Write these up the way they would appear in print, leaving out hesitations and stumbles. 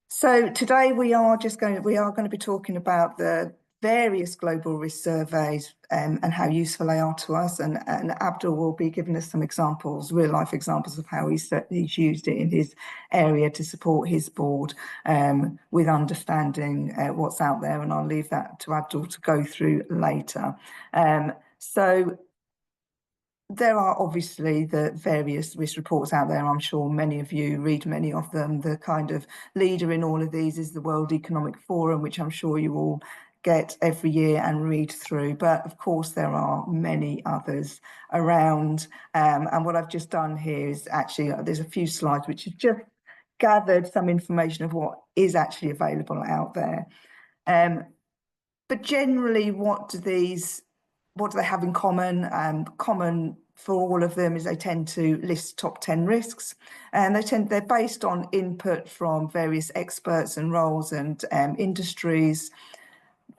So today we are going to be talking about the various global risk surveys and how useful they are to us. And Abdul will be giving us some examples, real life examples of how he's used it in his area to support his board with understanding what's out there. And I'll leave that to Abdul to go through later. So there are obviously the various risk reports out there. I'm sure many of you read many of them. The kind of leader in all of these is the World Economic Forum, which I'm sure you all get every year and read through. But of course, there are many others around. And what I've just done here is actually, there's a few slides which have just gathered some information of what is actually available out there. But generally, what do they have in common? Common for all of them is they tend to list top 10 risks, and they're based on input from various experts and roles and industries.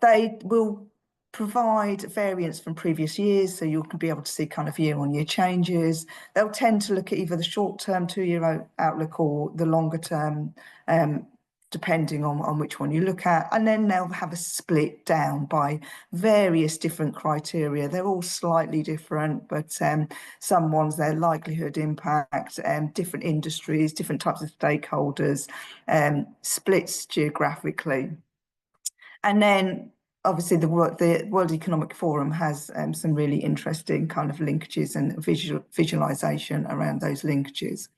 They will provide variance from previous years, so you can be able to see kind of year-on-year changes. They'll tend to look at either the short-term 2-year outlook or the longer-term, depending on which one you look at, and then they'll have a split down by various different criteria. They're all slightly different, but some ones, their likelihood, impact, different industries, different types of stakeholders, splits geographically. And then obviously the World Economic Forum has some really interesting kind of linkages and visualization around those linkages.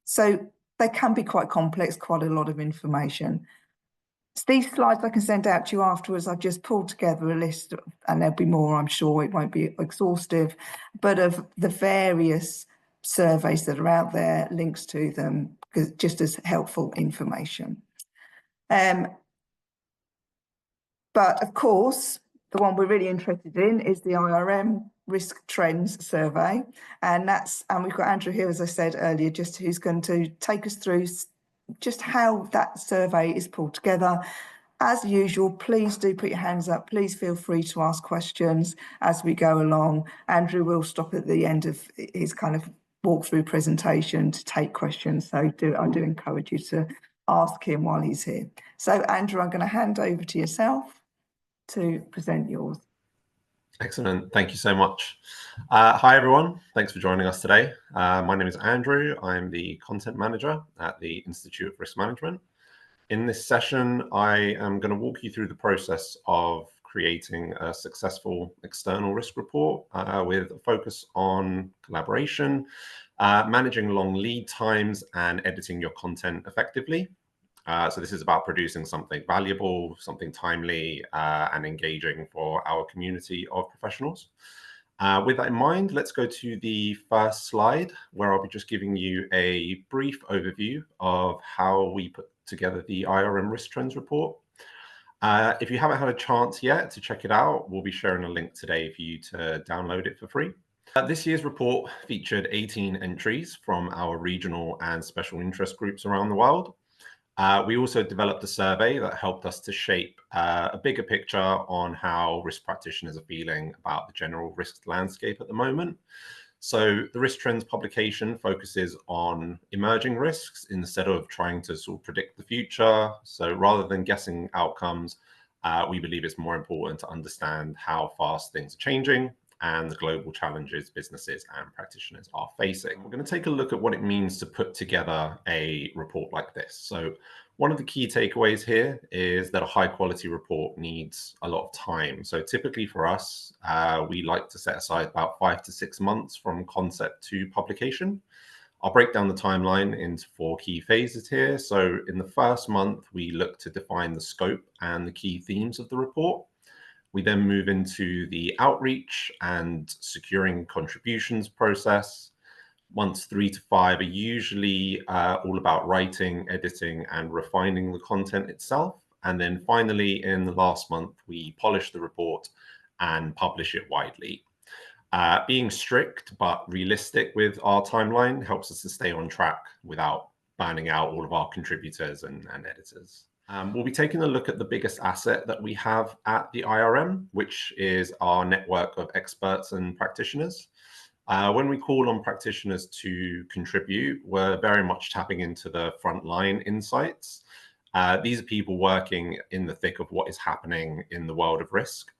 So they can be quite complex, quite a lot of information. So these slides I can send out to you afterwards. I've just pulled together a list, and there'll be more, I'm sure. It won't be exhaustive, but of the various surveys that are out there, links to them, because just as helpful information. But of course, the one we're really interested in is the IRM Risk Trends Survey. And we've got Andrew here, as I said earlier, who's going to take us through just how that survey is pulled together. As usual, please do put your hands up. Please feel free to ask questions as we go along. Andrew will stop at the end of his kind of walkthrough presentation to take questions. So I do encourage you to ask him while he's here. So Andrew, I'm going to hand over to yourself to present yours. Excellent. Thank you so much. Hi, everyone. Thanks for joining us today. My name is Andrew. I'm the content manager at the Institute of Risk Management. In this session, I am going to walk you through the process of creating a successful external risk report with a focus on collaboration, managing long lead times, and editing your content effectively. So this is about producing something valuable, something timely, and engaging for our community of professionals. With that in mind, let's go to the first slide, where I'll be just giving you a brief overview of how we put together the IRM Risk Trends report. If you haven't had a chance yet to check it out, we'll be sharing a link today for you to download it for free. This year's report featured 18 entries from our regional and special interest groups around the world. We also developed a survey that helped us to shape a bigger picture on how risk practitioners are feeling about the general risk landscape at the moment. So the Risk Trends publication focuses on emerging risks instead of trying to sort of predict the future. So rather than guessing outcomes, we believe it's more important to understand how fast things are changing and the global challenges businesses and practitioners are facing. We're going to take a look at what it means to put together a report like this. So one of the key takeaways here is that a high quality report needs a lot of time. So typically for us, we like to set aside about 5 to 6 months from concept to publication. I'll break down the timeline into 4 key phases here. So in the first month, we look to define the scope and the key themes of the report. We then move into the outreach and securing contributions process. Months 3 to 5 are usually all about writing, editing, and refining the content itself. And then finally, in the last month, we polish the report and publish it widely. Being strict but realistic with our timeline helps us to stay on track without burning out all of our contributors and editors. We'll be taking a look at the biggest asset that we have at the IRM, which is our network of experts and practitioners. When we call on practitioners to contribute, we're very much tapping into the frontline insights. These are people working in the thick of what is happening in the world of risk.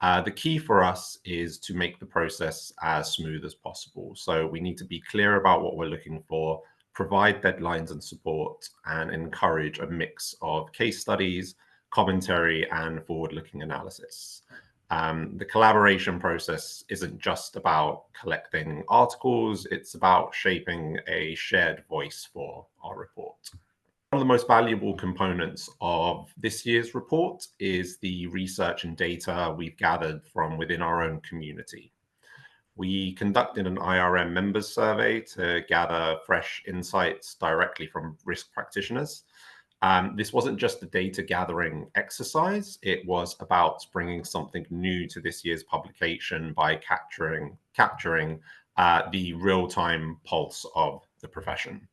The key for us is to make the process as smooth as possible. So we need to be clear about what we're looking for, provide deadlines and support, and encourage a mix of case studies, commentary, and forward-looking analysis. The collaboration process isn't just about collecting articles, it's about shaping a shared voice for our report. One of the most valuable components of this year's report is the research and data we've gathered from within our own community. We conducted an IRM members survey to gather fresh insights directly from risk practitioners. This wasn't just a data gathering exercise, it was about bringing something new to this year's publication by capturing the real-time pulse of the profession.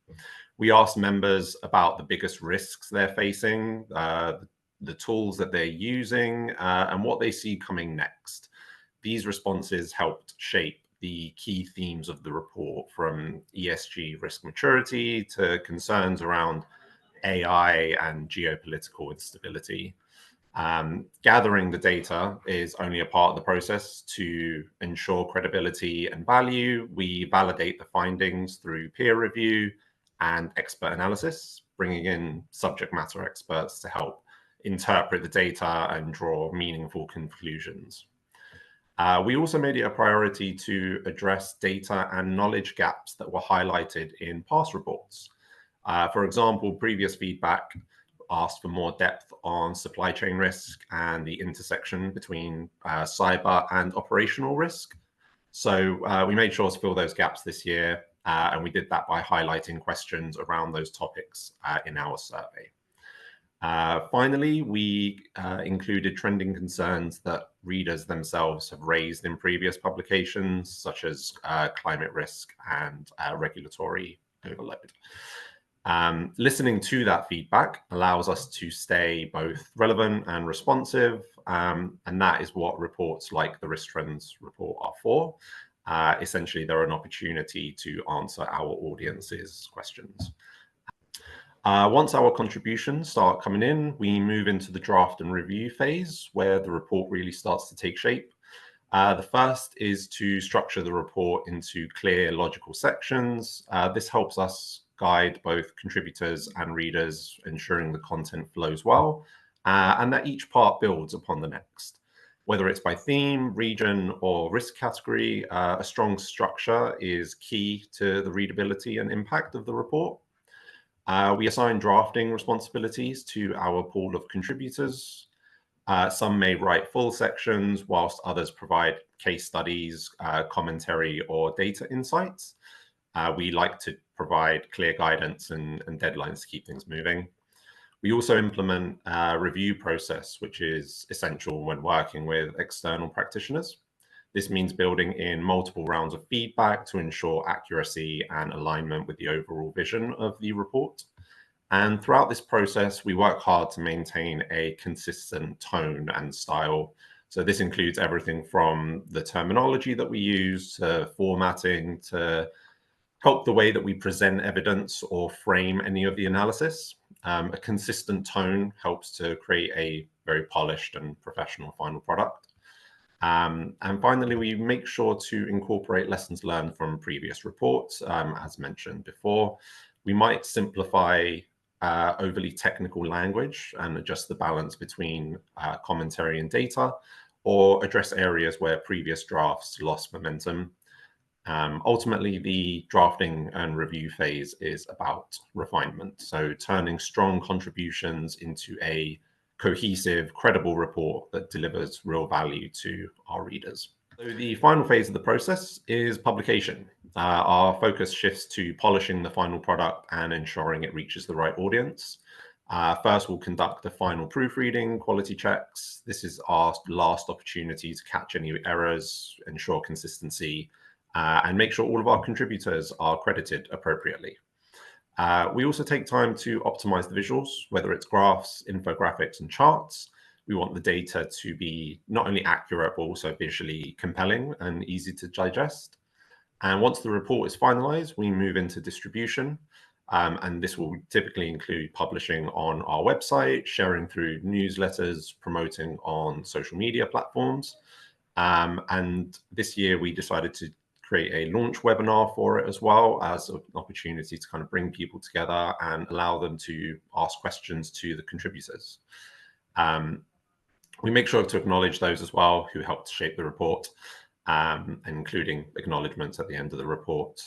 We asked members about the biggest risks they're facing, the tools that they're using, and what they see coming next. These responses helped shape the key themes of the report, from ESG risk maturity to concerns around AI and geopolitical instability. Gathering the data is only a part of the process. To ensure credibility and value, we validate the findings through peer review and expert analysis, bringing in subject matter experts to help interpret the data and draw meaningful conclusions. We also made it a priority to address data and knowledge gaps that were highlighted in past reports. For example, previous feedback asked for more depth on supply chain risk and the intersection between cyber and operational risk. So we made sure to fill those gaps this year, and we did that by highlighting questions around those topics in our survey. Finally, we included trending concerns that readers themselves have raised in previous publications, such as climate risk and regulatory overload. Listening to that feedback allows us to stay both relevant and responsive, and that is what reports like the Risk Trends report are for. Essentially, they're an opportunity to answer our audience's questions. Once our contributions start coming in, we move into the draft and review phase, where the report really starts to take shape. The first is to structure the report into clear, logical sections. This helps us guide both contributors and readers, ensuring the content flows well, and that each part builds upon the next. Whether it's by theme, region, or risk category, a strong structure is key to the readability and impact of the report. We assign drafting responsibilities to our pool of contributors. Some may write full sections, whilst others provide case studies, commentary, or data insights. We like to provide clear guidance and deadlines to keep things moving. We also implement a review process, which is essential when working with external practitioners. This means building in multiple rounds of feedback to ensure accuracy and alignment with the overall vision of the report. And throughout this process, we work hard to maintain a consistent tone and style. So this includes everything from the terminology that we use to formatting to help the way that we present evidence or frame any of the analysis. A consistent tone helps to create a very polished and professional final product. And finally, we make sure to incorporate lessons learned from previous reports. As mentioned before, we might simplify overly technical language and adjust the balance between commentary and data, or address areas where previous drafts lost momentum. Ultimately, the drafting and review phase is about refinement. So turning strong contributions into a cohesive, credible report that delivers real value to our readers. So the final phase of the process is publication. Our focus shifts to polishing the final product and ensuring it reaches the right audience. First, we'll conduct the final proofreading, quality checks. This is our last opportunity to catch any errors, ensure consistency, and make sure all of our contributors are credited appropriately. We also take time to optimize the visuals, whether it's graphs, infographics, and charts. We want the data to be not only accurate, but also visually compelling and easy to digest. And once the report is finalized, we move into distribution. And this will typically include publishing on our website, sharing through newsletters, promoting on social media platforms. And this year we decided to create a launch webinar for it as well, as an opportunity to kind of bring people together and allow them to ask questions to the contributors. We make sure to acknowledge those as well who helped shape the report, including acknowledgements at the end of the report.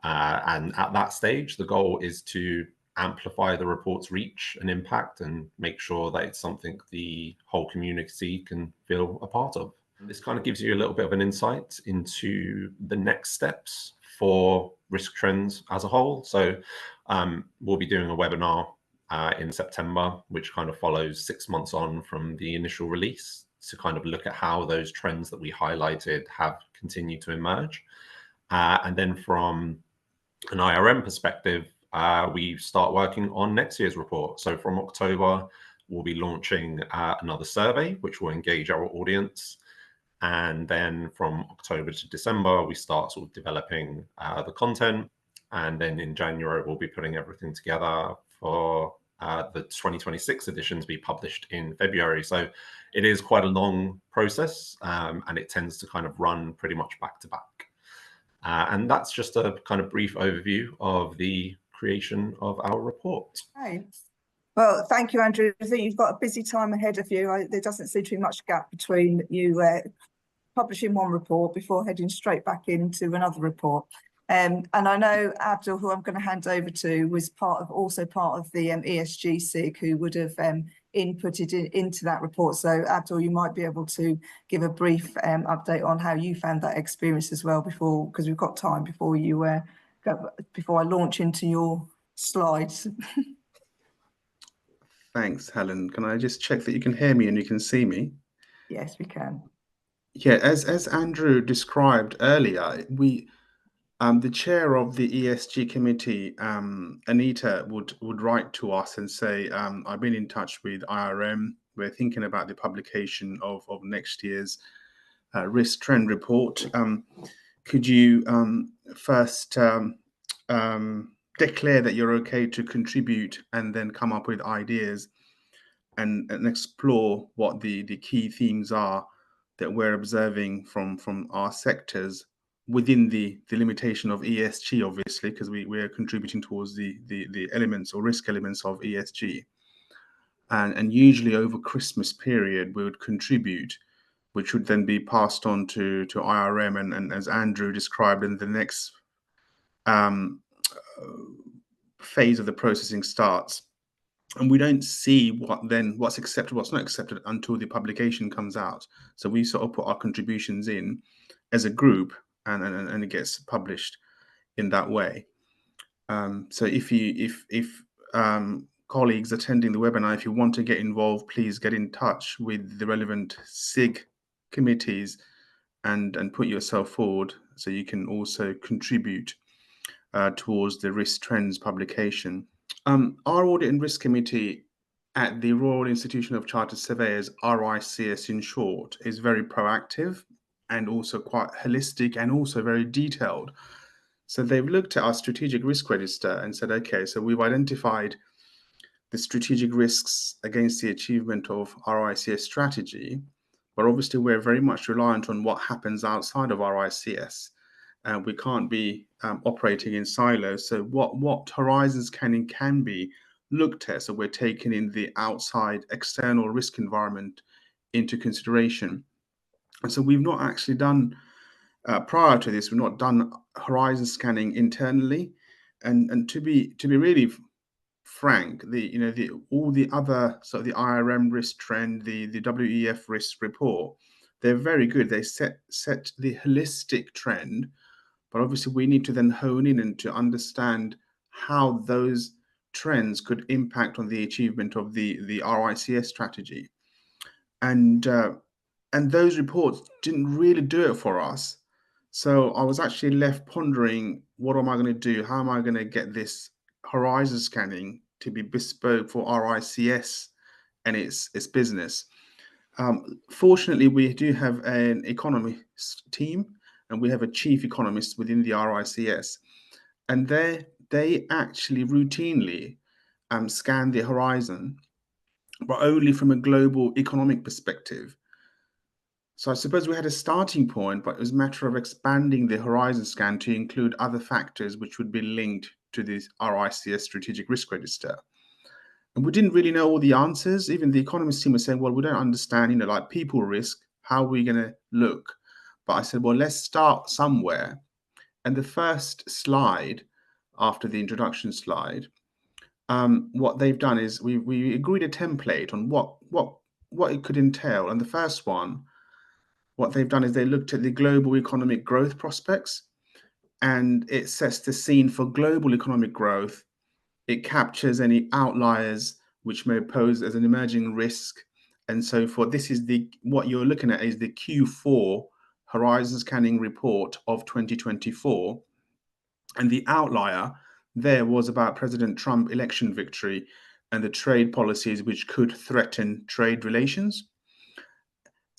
And at that stage, the goal is to amplify the report's reach and impact and make sure that it's something the whole community can feel a part of. This kind of gives you a little bit of an insight into the next steps for risk trends as a whole. So we'll be doing a webinar in September, which kind of follows 6 months on from the initial release to kind of look at how those trends that we highlighted have continued to emerge. And then from an IRM perspective, we start working on next year's report. So from October, we'll be launching another survey, which will engage our audience. And then from October to December, we start sort of developing the content. And then in January, we'll be putting everything together for the 2026 edition to be published in February. So it is quite a long process, and it tends to kind of run pretty much back to back. And that's just a kind of brief overview of the creation of our report. Thanks. Well, thank you, Andrew. I think you've got a busy time ahead of you. There doesn't seem to be much gap between you publishing one report before heading straight back into another report. And I know Abdul, who I'm going to hand over to, was also part of the ESG SIG, who would have inputted into that report. So Abdul, you might be able to give a brief update on how you found that experience as well because we've got time before you before I launch into your slides. Thanks, Helen. Can I just check that you can hear me and you can see me? Yes, we can. Yeah, as Andrew described earlier, the chair of the ESG committee, Anita, would write to us and say, I've been in touch with IRM. We're thinking about the publication of next year's risk trend report. Could you first declare that you're okay to contribute and then come up with ideas and explore what the key themes are that we're observing from our sectors within the limitation of ESG, obviously, because we're contributing towards the elements or risk elements of ESG. And usually over Christmas period, we would contribute, which would then be passed on to IRM. And as Andrew described, in the next phase of the processing starts. And we don't see what's accepted, what's not accepted until the publication comes out. So we sort of put our contributions in as a group, and it gets published in that way. So if colleagues attending the webinar, if you want to get involved, please get in touch with the relevant SIG committees and put yourself forward so you can also contribute towards the risk trends publication. Our Audit and Risk Committee at the Royal Institution of Chartered Surveyors, RICS in short, is very proactive and also quite holistic and also very detailed. So they've looked at our strategic risk register and said, okay, so we've identified the strategic risks against the achievement of RICS strategy, but obviously we're very much reliant on what happens outside of RICS. We can't be operating in silos. So what horizon scanning can be looked at. So we're taking in the outside external risk environment into consideration. And so we've not actually done, prior to this, we've not done horizon scanning internally. And to be really frank, all the other sort of the IRM risk trend, the WEF risk report, they're very good. They set the holistic trend. But obviously, we need to then hone in and to understand how those trends could impact on the achievement of the RICS strategy. And those reports didn't really do it for us. So I was actually left pondering, what am I going to do? How am I going to get this horizon scanning to be bespoke for RICS and its business? Fortunately, we do have an economist team, and we have a chief economist within the RICS, and their they actually routinely scan the horizon, but only from a global economic perspective. So I suppose we had a starting point, but it was a matter of expanding the horizon scan to include other factors which would be linked to this RICS strategic risk register. And we didn't really know all the answers. Even the economist team was saying, well, we don't understand, like people risk, how are we going to look? But I said, well, let's start somewhere. And the first slide, after the introduction slide, what they've done is we agreed a template on what it could entail. And the first one, what they've done is they looked at the global economic growth prospects, and it sets the scene for global economic growth. It captures any outliers which may pose as an emerging risk and so forth. This is what you're looking at is the Q4 Horizon Scanning Report of 2024. And the outlier there was about President Trump election victory and the trade policies which could threaten trade relations.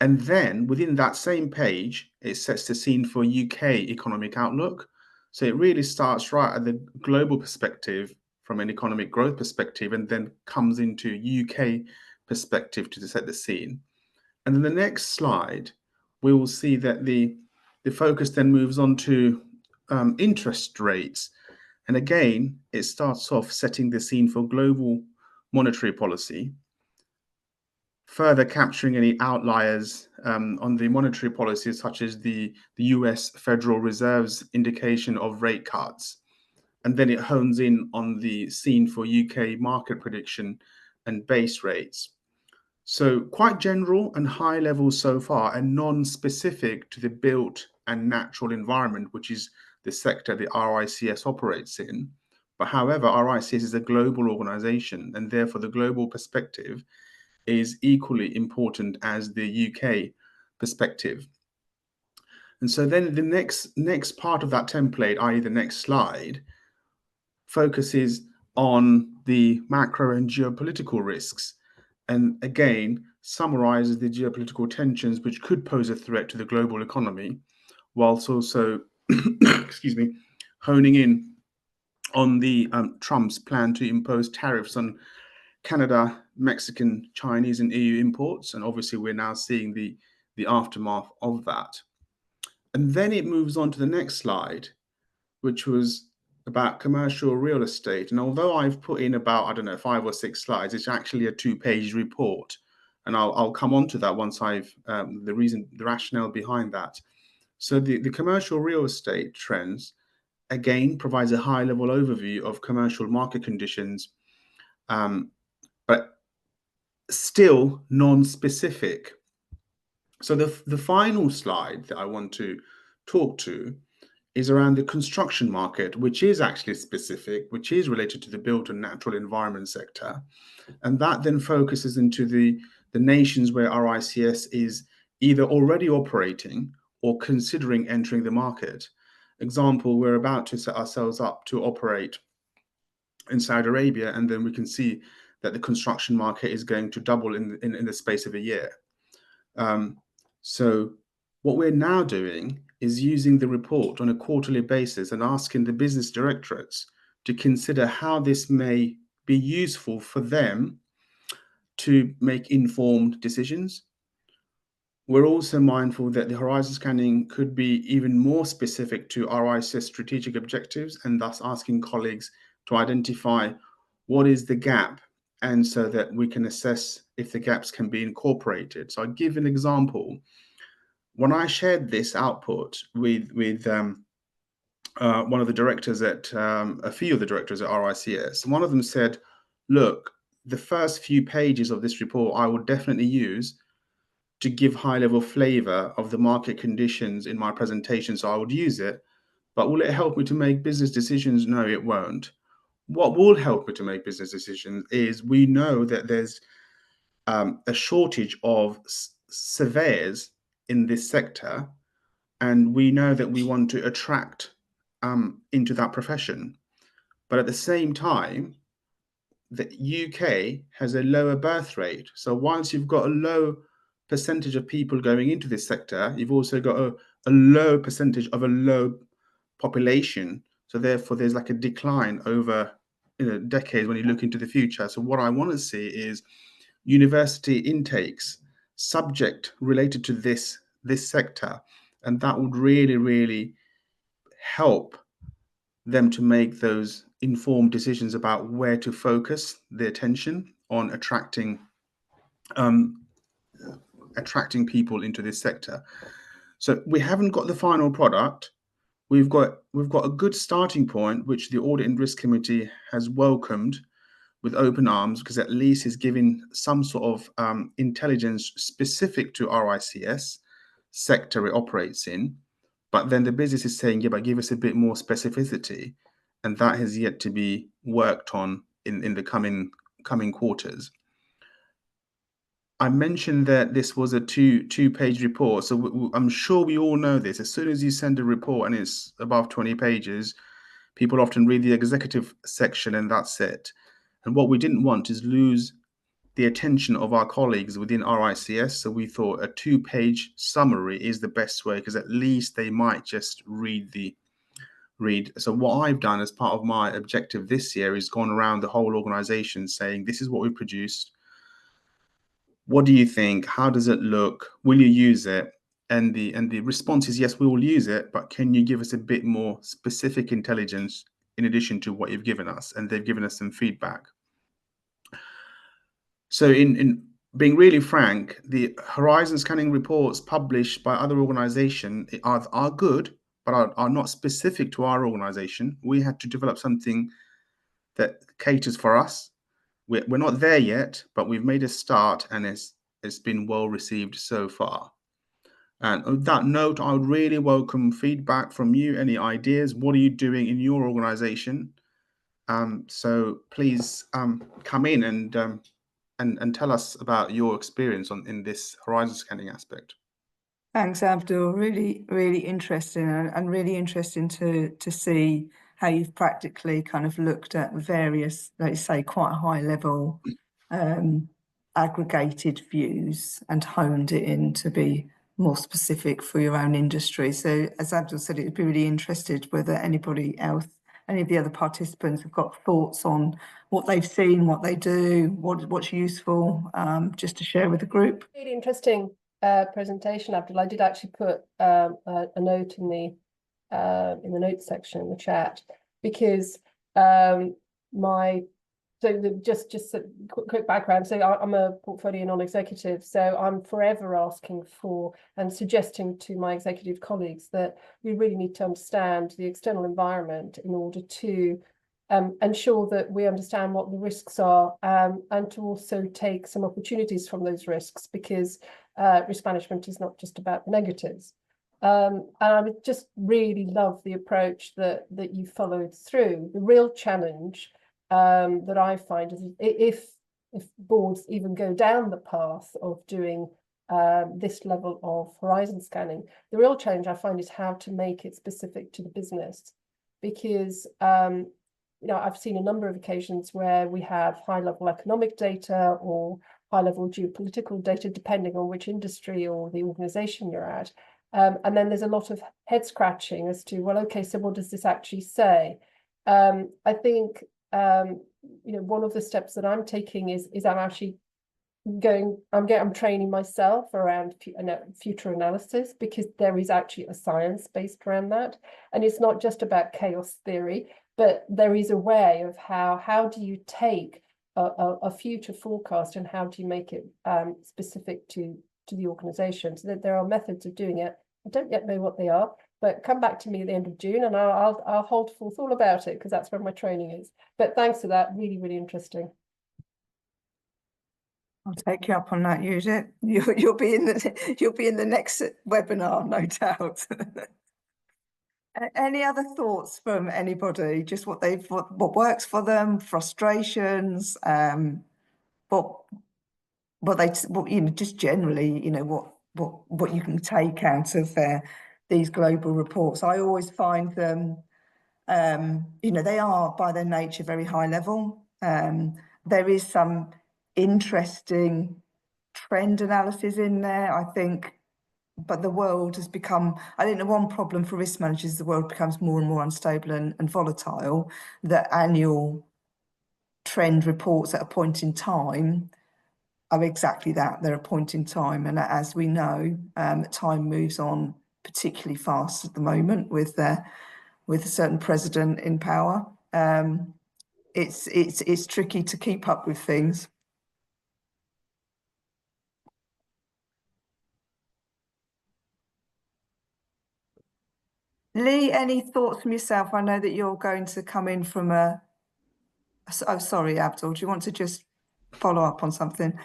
And then within that same page, it sets the scene for UK economic outlook. So it really starts right at the global perspective from an economic growth perspective, and then comes into UK perspective to set the scene. And then the next slide, we will see that the focus then moves on to interest rates. And again, it starts off setting the scene for global monetary policy, further capturing any outliers on the monetary policies, such as the US Federal Reserve's indication of rate cuts. And then it hones in on the scene for UK market prediction and base rates. So quite general and high level so far, and non-specific to the built and natural environment, which is the sector the RICS operates in. But however, RICS is a global organization, and therefore the global perspective is equally important as the UK perspective. And so then the next part of that template, i.e. the next slide, focuses on the macro and geopolitical risks, and again summarizes the geopolitical tensions which could pose a threat to the global economy, whilst also excuse me, honing in on the Trump's plan to impose tariffs on Canada, Mexican, Chinese, and EU imports. And obviously, we're now seeing the aftermath of that. And then it moves on to the next slide, which was about commercial real estate. And although I've put in about, I don't know, 5 or 6 slides, it's actually a 2-page report. And I'll come on to that once I've the rationale behind that. So the commercial real estate trends, again, provides a high-level overview of commercial market conditions, but still non-specific. So the final slide that I want to talk to is around the construction market, which is actually specific, which is related to the built and natural environment sector. And that then focuses into the nations where RICS is either already operating or considering entering the market. Example, we're about to set ourselves up to operate in Saudi Arabia, and then we can see that the construction market is going to double in the space of a year. So what we're now doing is using the report on a quarterly basis and asking the business directorates to consider how this may be useful for them to make informed decisions. We're also mindful that the horizon scanning could be even more specific to RICS strategic objectives, and thus asking colleagues to identify what is the gap, and so that we can assess if the gaps can be incorporated. So I'll give an example. When I shared this output with one of the directors at a few of the directors at RICS, one of them said, look, the first few pages of this report I would definitely use to give high-level flavor of the market conditions in my presentation, so I would use it. But will it help me to make business decisions? No, it won't. What will help me to make business decisions is we know that there's a shortage of surveyors in this sector, and we know that we want to attract into that profession. But at the same time, the UK has a lower birth rate. So once you've got a low percentage of people going into this sector, you've also got a low percentage of a low population. So therefore, there's like a decline over decades when you look into the future. So what I want to see is university intakes subject related to this sector, and that would really help them to make those informed decisions about where to focus their attention on attracting people into this sector. So we haven't got the final product. We've got a good starting point, which the Audit and Risk Committee has welcomed with open arms, because at least it's giving some sort of intelligence specific to RICS sector it operates in. But then the business is saying, yeah, but give us a bit more specificity, and that has yet to be worked on in the coming quarters. I mentioned that this was a two-page report, so I'm sure we all know this. As soon as you send a report and it's above 20 pages, people often read the executive section and that's it. And what we didn't want is lose the attention of our colleagues within RICS. So we thought a 2-page summary is the best way, because at least they might just read. So what I've done as part of my objective this year is gone around the whole organization saying, this is what we produced. What do you think? How does it look? Will you use it? And the response is, yes, we will use it, but can you give us a bit more specific intelligence in addition to what you've given us? And they've given us some feedback. So in being really frank, the horizon scanning reports published by other organizations are good, but are not specific to our organization. We had to develop something that caters for us. We're not there yet, but we've made a start, and it's been well received so far. And on that note, I would really welcome feedback from you. Any ideas? What are you doing in your organization? So please come in and tell us about your experience in this horizon scanning aspect. Thanks, Abdul. Really, really interesting, and really interesting to see how you've practically kind of looked at various, let's say, quite high level aggregated views and honed it in to be more specific for your own industry. So as Abdul said, it'd be really interested whether anybody else, any of the other participants, have got thoughts on what they've seen, what they do, what's useful, just to share with the group. Really interesting presentation, Abdul. I did actually put a note in the notes section in the chat, because just a quick background. So I'm a portfolio non-executive, so I'm forever asking for and suggesting to my executive colleagues that we really need to understand the external environment in order to ensure that we understand what the risks are, and to also take some opportunities from those risks, because risk management is not just about the negatives. And I would just really love the approach that you followed through. The real challenge that I find is if boards even go down the path of doing this level of horizon scanning, the real challenge I find is how to make it specific to the business, because I've seen a number of occasions where we have high-level economic data or high-level geopolitical data, depending on which industry or the organization you're at. And then there's a lot of head scratching as to, well, okay, so what does this actually say? I think one of the steps that I'm taking is I'm actually I'm training myself around future analysis, because there is actually a science based around that, and it's not just about chaos theory, but there is a way of how do you take a future forecast and how do you make it specific to the organization. So that there are methods of doing it. I don't yet know what they are, but come back to me at the end of June and I'll hold forth all about it, because that's where my training is. But thanks for that. Really, really interesting. I'll take you up on that. Use it. You'll be in the next webinar, no doubt. Any other thoughts from anybody? Just what works for them, frustrations, just generally, what you can take out of these global reports. I always find them, they are by their nature very high level. There is some interesting trend analysis in there. I think but the world has become, I think the one problem for risk managers is the world becomes more and more unstable and volatile. The annual trend reports at a point in time are exactly that. They're a point in time. And as we know, time moves on particularly fast at the moment with a certain president in power. It's tricky to keep up with things. Lee, any thoughts from yourself? I know that you're going to come in from a... Oh, sorry, Abdul, do you want to just follow up on something?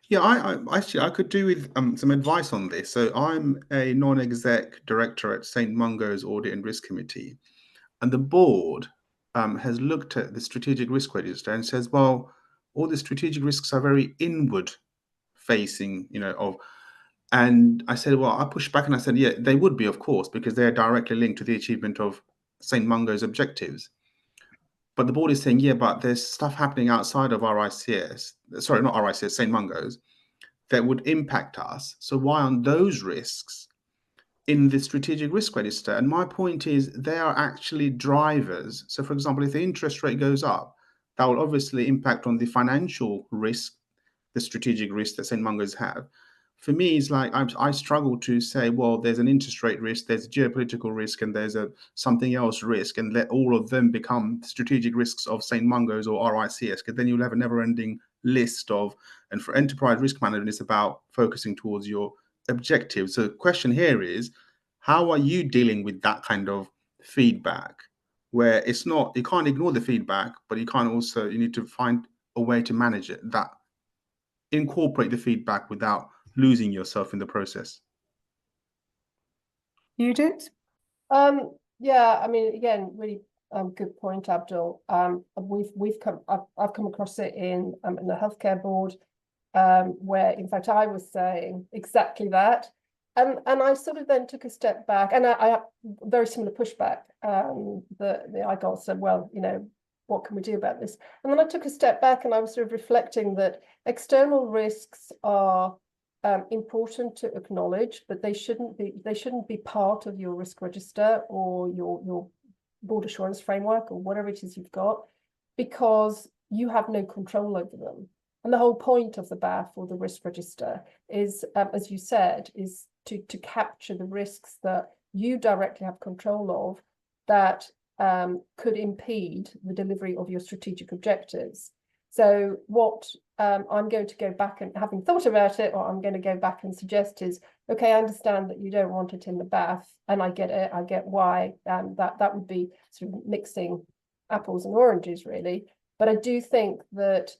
Yeah, I could do with some advice on this. So I'm a non-exec director at St. Mungo's Audit and Risk Committee, and the board has looked at the strategic risk register and says, well, all the strategic risks are very inward facing, and I said, well, I pushed back and I said, yeah, they would be, of course, because they are directly linked to the achievement of St. Mungo's objectives. But the board is saying, yeah, but there's stuff happening outside of RICS, sorry, not RICS, St. Mungo's, that would impact us. So why aren't those risks in the strategic risk register? And my point is they are actually drivers. So for example, if the interest rate goes up, that will obviously impact on the financial risk, the strategic risk that St. Mungo's have. For me, it's like I struggle to say, well, there's an interest rate risk, there's a geopolitical risk, and there's a something else risk, and let all of them become strategic risks of St. Mungo's or RICS, because then you'll have a never-ending list of, and for enterprise risk management, it's about focusing towards your objectives. So the question here is, how are you dealing with that kind of feedback, where it's not, you can't ignore the feedback, but you can't also, you need to find a way to manage it, that incorporate the feedback without losing yourself in the process. Judith? Yeah, I mean, again, really good point, Abdul. I've come across it in the healthcare board, where in fact I was saying exactly that. And I sort of then took a step back, and I have very similar pushback. The IGOL said, well, what can we do about this? And then I took a step back and I was sort of reflecting that external risks are important to acknowledge, but they shouldn't be part of your risk register or your board assurance framework or whatever it is you've got, because you have no control over them. And the whole point of the BAF or the risk register is, as you said, is to capture the risks that you directly have control of that could impede the delivery of your strategic objectives. So what I'm going to go back and, having thought about it, or I'm going to go back and suggest is, okay, I understand that you don't want it in the BAF, and I get it, I get why, that would be sort of mixing apples and oranges, really. But I do think that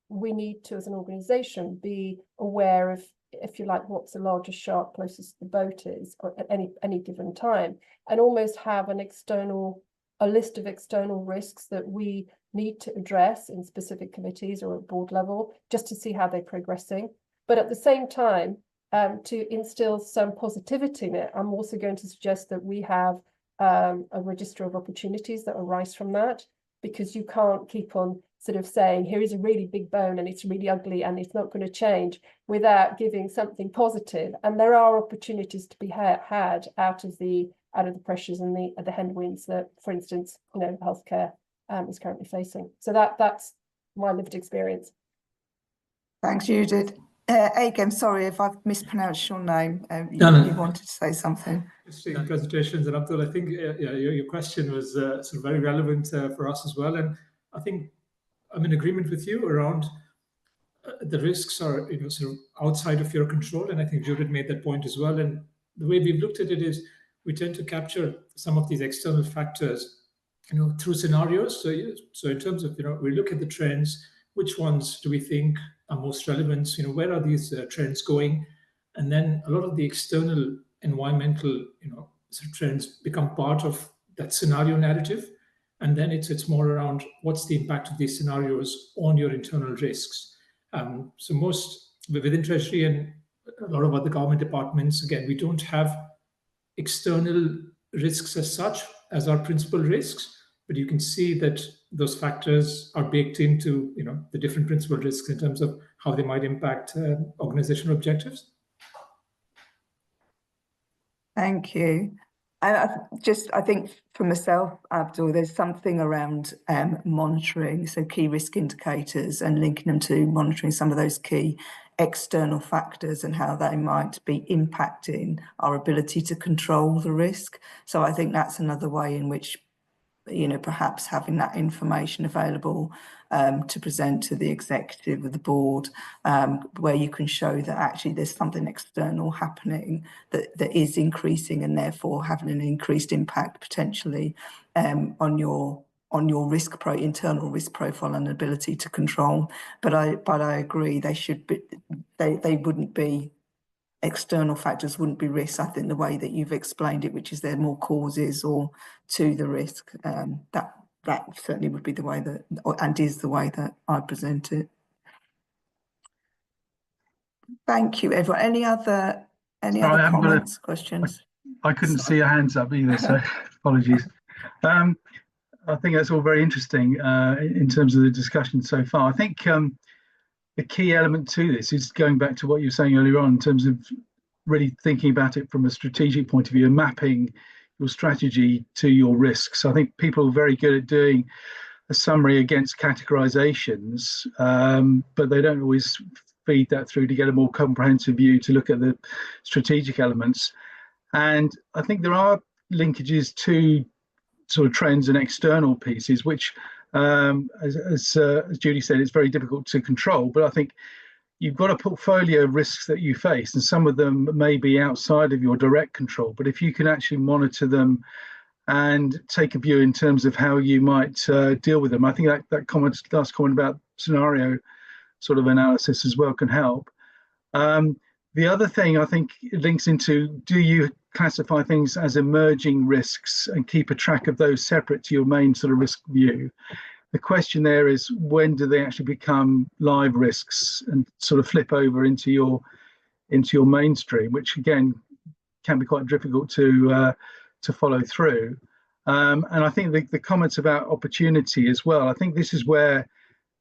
we need to, as an organisation, be aware of, if you like, what's the largest shark closest to the boat is at any given time, and almost have a list of external risks that we need to address in specific committees or at board level, just to see how they're progressing. But at the same time, to instill some positivity in it, I'm also going to suggest that we have a register of opportunities that arise from that, because you can't keep on sort of saying, here is a really big bone and it's really ugly and it's not going to change, without giving something positive. And there are opportunities to be had out of the pressures and the headwinds that, for instance, healthcare is currently facing. So that's my lived experience. Thanks, Judith. Again, sorry if I've mispronounced your name. You wanted to say something. Interesting presentations, and Abdul, I think your question was sort of very relevant for us as well. And I think I'm in agreement with you around the risks are sort of outside of your control, and I think Judith made that point as well. And the way we've looked at it is we tend to capture some of these external factors, through scenarios. So in terms of we look at the trends, which ones do we think are most relevant? Where are these trends going? And then a lot of the external environmental sort of trends become part of that scenario narrative. And then it's more around what's the impact of these scenarios on your internal risks. So most within Treasury and a lot of other government departments, again, we don't have external risks as such as our principal risks, but you can see that those factors are baked into the different principal risks in terms of how they might impact organizational objectives. Thank you. I think for myself, Abdul, there's something around monitoring, so key risk indicators, and linking them to monitoring some of those key external factors and how they might be impacting our ability to control the risk. So I think that's another way in which, perhaps having that information available to present to the executive of the board, where you can show that actually there's something external happening that is increasing and therefore having an increased impact potentially on your internal risk profile and ability to control. But I agree, they wouldn't be external factors, wouldn't be risks. I think the way that you've explained it, which is there more causes or to the risk, that certainly would be the way that, and is the way that I present it. Thank you, everyone. Any other comments, questions? I couldn't see your hands up either, so apologies. I think that's all very interesting in terms of the discussion so far. I think the key element to this is going back to what you were saying earlier on in terms of really thinking about it from a strategic point of view and mapping your strategy to your risks. I think people are very good at doing a summary against categorizations, but they don't always feed that through to get a more comprehensive view to look at the strategic elements. And I think there are linkages to sort of trends and external pieces, which, as Judy said, it's very difficult to control. But I think you've got a portfolio of risks that you face, and some of them may be outside of your direct control. But if you can actually monitor them and take a view in terms of how you might deal with them, I think that last comment about scenario sort of analysis as well can help. The other thing I think it links into, do you classify things as emerging risks and keep a track of those separate to your main sort of risk view? The question there is, when do they actually become live risks and sort of flip over into your mainstream, which again can be quite difficult to follow through. And I think the comments about opportunity as well, I think this is where,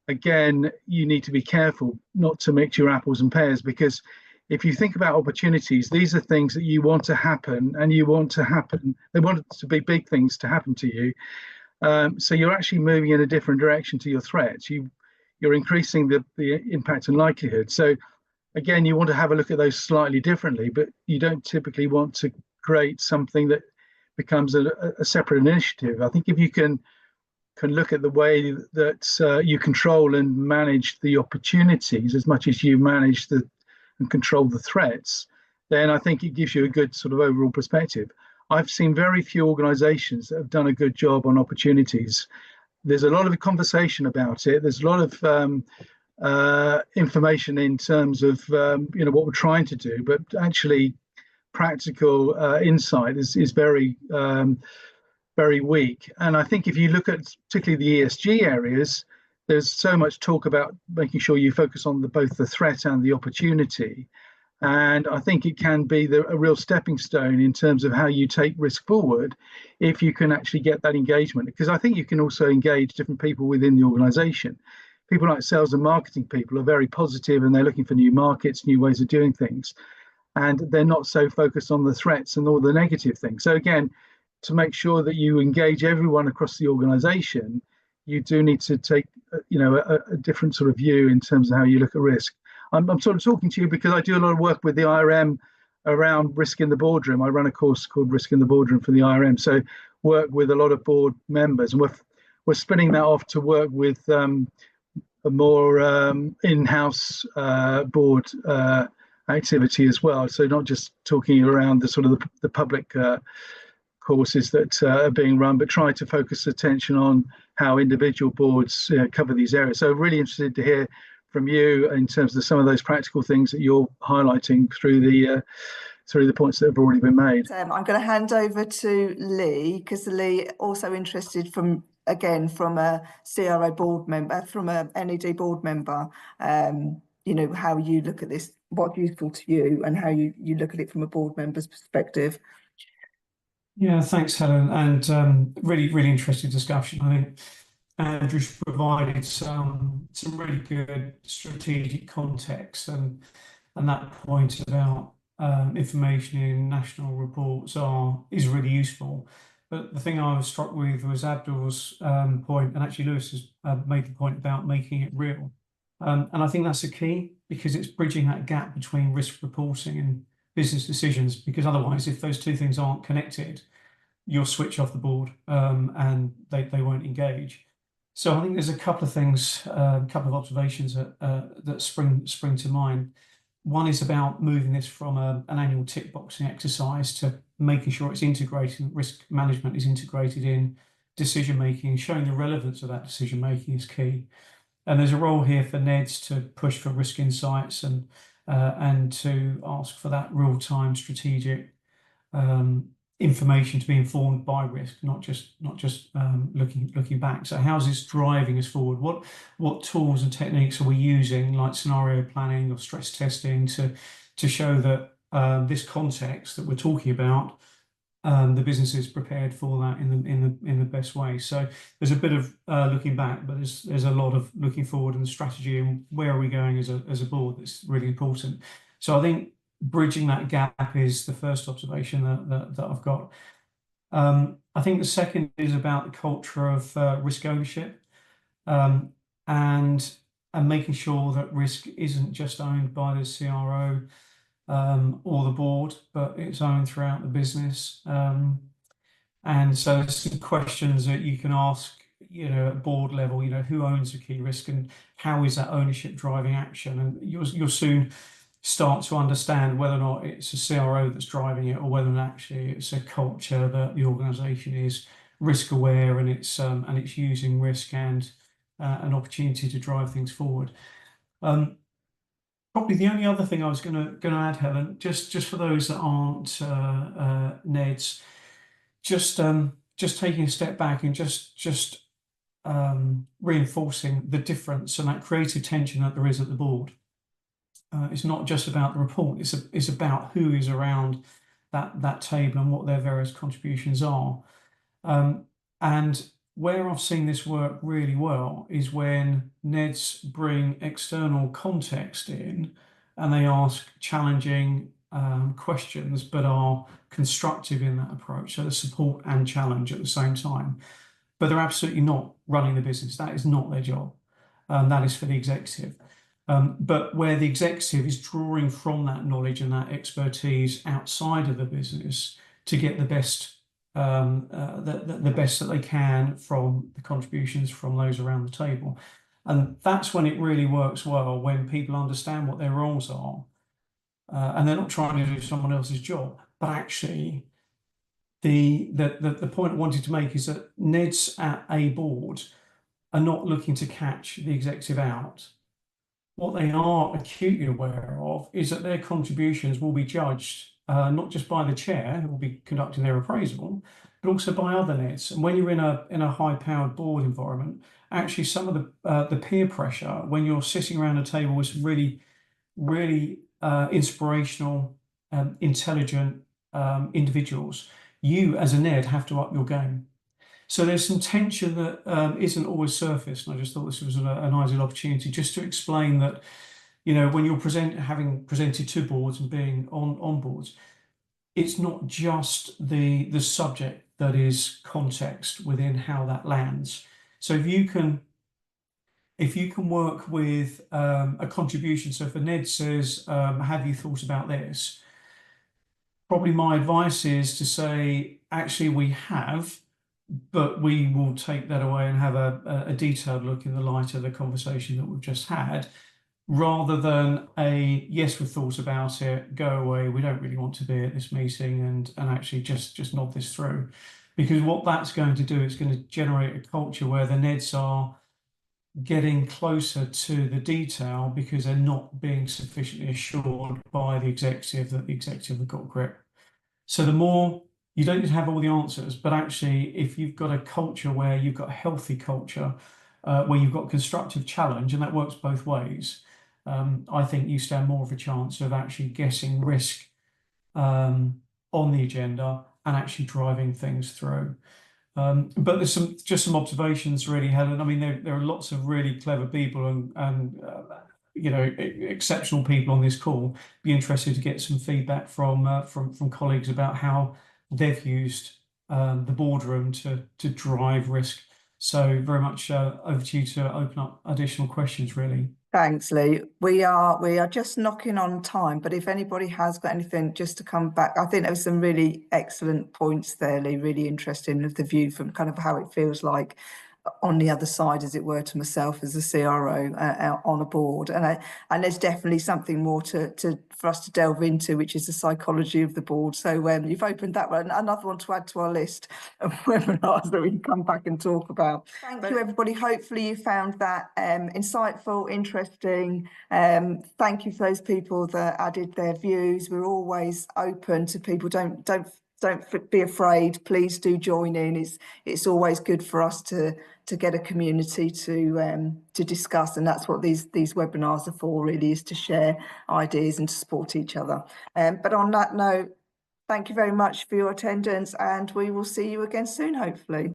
again, you need to be careful not to mix your apples and pears, because if you think about opportunities, these are things that you want to happen, and they want it to be big things to happen to you. So you're actually moving in a different direction to your threats. You're increasing the impact and likelihood. So again, you want to have a look at those slightly differently, but you don't typically want to create something that becomes a separate initiative. I think if you can look at the way that you control and manage the opportunities as much as you manage and control the threats, then I think it gives you a good sort of overall perspective. I've seen very few organizations that have done a good job on opportunities. There's a lot of conversation about it. There's a lot of information in terms of what we're trying to do, but actually practical insight is very very weak. And I think if you look at particularly the ESG areas, there's so much talk about making sure you focus on both the threat and the opportunity. And I think it can be a real stepping stone in terms of how you take risk forward if you can actually get that engagement. Because I think you can also engage different people within the organization. People like sales and marketing people are very positive, and they're looking for new markets, new ways of doing things. And they're not so focused on the threats and all the negative things. So again, to make sure that you engage everyone across the organization, you do need to take a different sort of view in terms of how you look at risk. I'm sort of talking to you because I do a lot of work with the IRM around risk in the boardroom. I run a course called Risk in the Boardroom for the IRM, so work with a lot of board members, and we're spinning that off to work with a more in-house board activity as well. So not just talking around the sort of the public courses that are being run, but try to focus attention on how individual boards cover these areas. So really interested to hear from you in terms of some of those practical things that you're highlighting through the points that have already been made. I'm going to hand over to Lee, because Lee also interested from a CRO board member, from a NED board member, how you look at this, what's useful to you, and how you look at it from a board member's perspective. Yeah, thanks, Helen, and really, really interesting discussion. I think Andrew's provided some really good strategic context, and that point about information in national reports is really useful. But the thing I was struck with was Abdul's point, and actually Lewis has made the point about making it real. And I think that's a key, because it's bridging that gap between risk reporting and business decisions, because otherwise, if those two things aren't connected, you'll switch off the board and they won't engage. So I think there's a couple of things, a couple of observations that spring to mind. One is about moving this from an annual tick boxing exercise to making sure it's integrated, risk management is integrated in decision making, showing the relevance of that decision making is key. And there's a role here for NEDs to push for risk insights and to ask for that real-time strategic information to be informed by risk, not just looking back. So how's this driving us forward? What tools and techniques are we using, like scenario planning or stress testing, to show that this context that we're talking about, the business is prepared for that in the best way. So there's a bit of looking back, but there's a lot of looking forward in the strategy and where are we going as a board that's really important. So I think bridging that gap is the first observation that I've got. I think the second is about the culture of risk ownership and making sure that risk isn't just owned by the CRO or the board, but it's owned throughout the business. And so there's some questions that you can ask, at board level, who owns a key risk and how is that ownership driving action? And you'll soon start to understand whether or not it's a CRO that's driving it or whether actually it's a culture that the organisation is risk aware and it's using risk and an opportunity to drive things forward. Probably the only other thing I was going to add, Helen, just for those that aren't NEDs, just taking a step back and just reinforcing the difference and that creative tension that there is at the board. It's not just about the report, it's about who is around that table and what their various contributions are. And where I've seen this work really well is when NEDs bring external context in and they ask challenging questions, but are constructive in that approach. So the support and challenge at the same time. But they're absolutely not running the business. That is not their job. That is for the executive. But where the executive is drawing from that knowledge and that expertise outside of the business to get the best the best that they can from the contributions from those around the table. And that's when it really works well, when people understand what their roles are and they're not trying to do someone else's job, but actually the point I wanted to make is that NEDs at a board are not looking to catch the executive out. What they are acutely aware of is that their contributions will be judged not just by the chair, who will be conducting their appraisal, but also by other NEDs. And when you're in a high-powered board environment, actually some of the peer pressure, when you're sitting around a table with some really inspirational, intelligent individuals, you as a NED have to up your game. So there's some tension that isn't always surfaced, and I just thought this was an ideal opportunity just to explain that, when you're having presented to boards and being on boards, it's not just the subject that is context within how that lands. So if you can work with a contribution, so if a NED says, have you thought about this? Probably my advice is to say, actually we have, but we will take that away and have a detailed look in the light of the conversation that we've just had, rather than a yes, we've thought about it, go away, we don't really want to be at this meeting, and actually just nod this through. Because what that's going to do, it's going to generate a culture where the NEDs are getting closer to the detail because they're not being sufficiently assured by the executive that the executive have got grip. So the more, you don't need to have all the answers, but actually if you've got a culture where you've got a healthy culture, where you've got constructive challenge, and that works both ways, I think you stand more of a chance of actually getting risk on the agenda and actually driving things through. But there's some observations really, Helen. I mean, there are lots of really clever people and exceptional people on this call. Be interested to get some feedback from colleagues about how they've used the boardroom to drive risk. So very much over to you to open up additional questions, really. Thanks, Lee. We are just knocking on time, but if anybody has got anything just to come back, I think there was some really excellent points there, Lee, really interesting of the view from kind of how it feels like on the other side, as it were, to myself as a CRO on a board, and there's definitely something more for us to delve into, which is the psychology of the board. So you've opened that one, another one to add to our list of webinars that we can come back and talk about. Thank you, everybody. Hopefully you found that insightful, interesting. Thank you for those people that added their views. We're always open to people. Don't be afraid. Please do join in. It's always good for us to get a community to discuss, and that's what these webinars are for, really, is to share ideas and to support each other. But on that note, thank you very much for your attendance, and we will see you again soon, hopefully.